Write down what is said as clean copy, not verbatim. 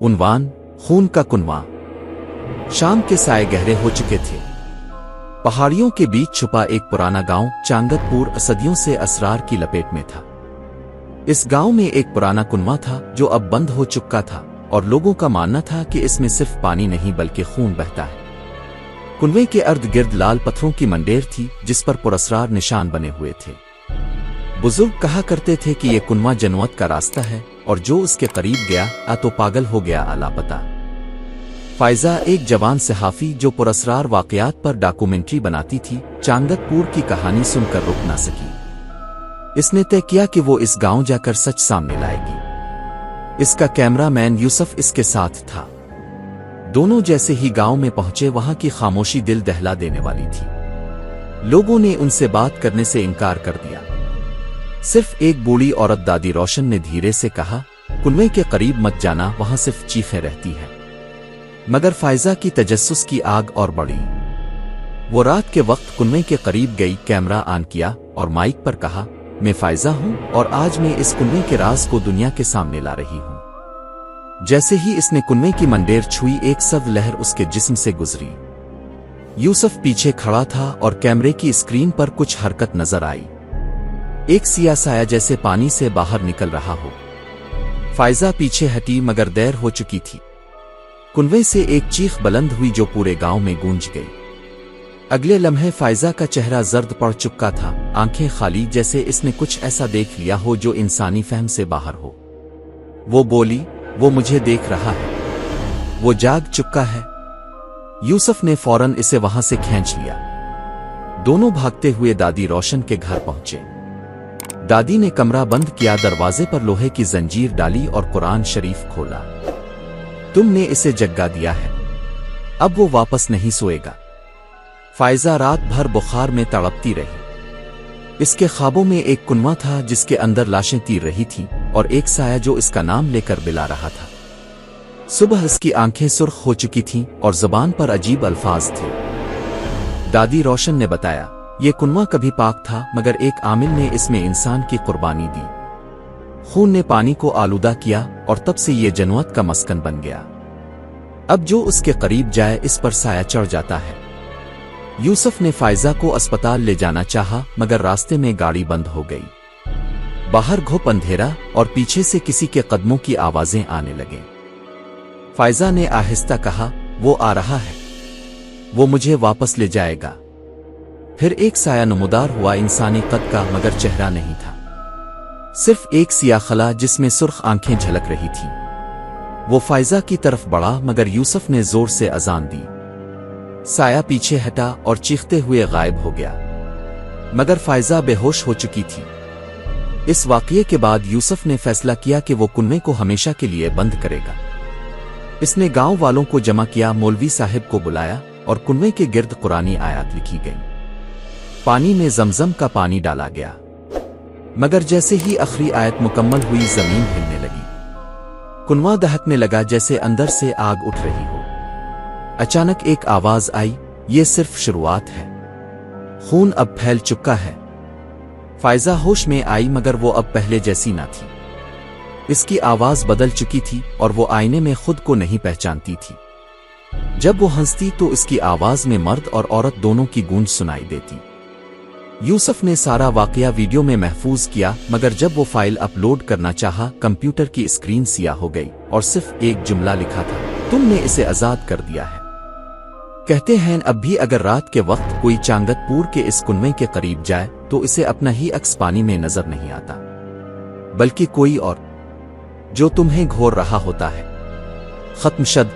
उन्वान खून का कुनवा। शाम के साए गहरे हो चुके थे। पहाड़ियों के बीच छुपा एक पुराना गांव चांगतपुर सदियों से असरार की लपेट में था। इस गांव में एक पुराना कुनवा था जो अब बंद हो चुका था और लोगों का मानना था कि इसमें सिर्फ पानी नहीं बल्कि खून बहता है। कुनवे के अर्द गिर्द लाल पत्थरों की मंडेर थी जिस पर पुरस्कार निशान बने हुए थे। बुजुर्ग कहा करते थे कि यह कुनवा जन्नत का रास्ता है और जो उसके करीब गया तो पागल हो गया लापता। फायजा एक जवान सहाफी जो पुरस्कार वाकयात पर डॉक्यूमेंट्री बनाती थी, चांगतपुर की कहानी सुनकर रुक ना सकी। इसने तय किया कि वो इस गांव जाकर सच सामने लाएगी। इसका कैमरामैन यूसुफ इसके साथ था। दोनों जैसे ही गांव में पहुंचे वहां की खामोशी दिल दहला देने वाली थी। लोगों ने उनसे बात करने से इनकार कर दिया। सिर्फ एक बूढ़ी औरत दादी रोशन ने धीरे से कहा, कुनवे के करीब मत जाना, वहां सिर्फ चीखें रहती हैं। मगर फायजा की तजस्सुस की आग और बढ़ी। वो रात के वक्त कुनवे के करीब गई, कैमरा ऑन किया और माइक पर कहा, मैं फायजा हूं और आज मैं इस कुनवे के राज को दुनिया के सामने ला रही हूं। जैसे ही इसने कुनवे की मंडेर छुई, एक सख्त लहर उसके जिस्म से गुजरी। यूसुफ पीछे खड़ा था और कैमरे की स्क्रीन पर कुछ हरकत नजर आई। एक सिया साया जैसे पानी से बाहर निकल रहा हो। फायजा पीछे हटी मगर देर हो चुकी थी। कुनवे से एक चीख बुलंद हुई जो पूरे गांव में गूंज गई। अगले लम्हे फायजा का चेहरा जर्द पड़ चुका था, आंखें खाली, जैसे इसने कुछ ऐसा देख लिया हो जो इंसानी फहम से बाहर हो। वो बोली, वो मुझे देख रहा है, वो जाग चुका है। यूसुफ ने फौरन इसे वहां से खींच लिया। दोनों भागते हुए दादी रोशन के घर पहुंचे। दादी ने कमरा बंद किया, दरवाजे पर लोहे की जंजीर डाली और कुरान शरीफ खोला। तुमने इसे जगा दिया है, अब वो वापस नहीं सोएगा। फायजा रात भर बुखार में तड़पती रही। इसके ख्वाबों में एक कुनवा था जिसके अंदर लाशें तीर रही थीं और एक साया जो इसका नाम लेकर बिला रहा था। सुबह इसकी आंखें सुर्ख हो चुकी थीं और जुबान पर अजीब अल्फाज थे। दादी रोशन ने बताया, ये कुनवा कभी पाक था मगर एक आमिल ने इसमें इंसान की कुर्बानी दी। खून ने पानी को आलूदा किया और तब से ये जन्नत का मस्कन बन गया। अब जो उसके करीब जाए इस पर साया चढ़ जाता है। यूसुफ ने फायजा को अस्पताल ले जाना चाहा मगर रास्ते में गाड़ी बंद हो गई। बाहर घुप अंधेरा और पीछे से किसी के कदमों की आवाजें आने लगे। फायजा ने आहिस्ता कहा, वो आ रहा है, वो मुझे वापस ले जाएगा। फिर एक साया नमूदार हुआ, इंसानी कद का मगर चेहरा नहीं था। सिर्फ एक सियाह खला जिसमें सुर्ख आंखें झलक रही थीं। वो फायजा की तरफ बढ़ा मगर यूसुफ ने जोर से अजान दी। साया पीछे हटा और चीखते हुए गायब हो गया। मगर फायजा बेहोश हो चुकी थी। इस वाकये के बाद यूसुफ ने फैसला किया कि वो कुनवे को हमेशा के लिए बंद करेगा। इसने गांव वालों को जमा किया, मौलवी साहिब को बुलाया और कुनवे के गिर्द कुरानी आयत लिखी गई। पानी में जमजम का पानी डाला गया। मगर जैसे ही आखिरी आयत मुकम्मल हुई, जमीन हिलने लगी। कुनवा दहकने लगा जैसे अंदर से आग उठ रही हो। अचानक एक आवाज आई, ये सिर्फ शुरुआत है, खून अब फैल चुका है। फायजा होश में आई मगर वो अब पहले जैसी ना थी। इसकी आवाज बदल चुकी थी और वो आईने में खुद को नहीं पहचानती थी। जब वो हंसती तो इसकी आवाज में मर्द और औरत दोनों की गूंज सुनाई देती। यूसुफ ने सारा वाकया वीडियो में महफूज किया मगर जब वो फाइल अपलोड करना चाहा, कंप्यूटर की स्क्रीन सियाह हो गई और सिर्फ एक जुमला लिखा था, तुमने इसे आजाद कर दिया है। कहते हैं अब भी अगर रात के वक्त कोई चांगतपुर के इस कुनवे के करीब जाए तो इसे अपना ही अक्स पानी में नजर नहीं आता, बल्कि कोई और जो तुम्हें घोर रहा होता है। खत्म शद।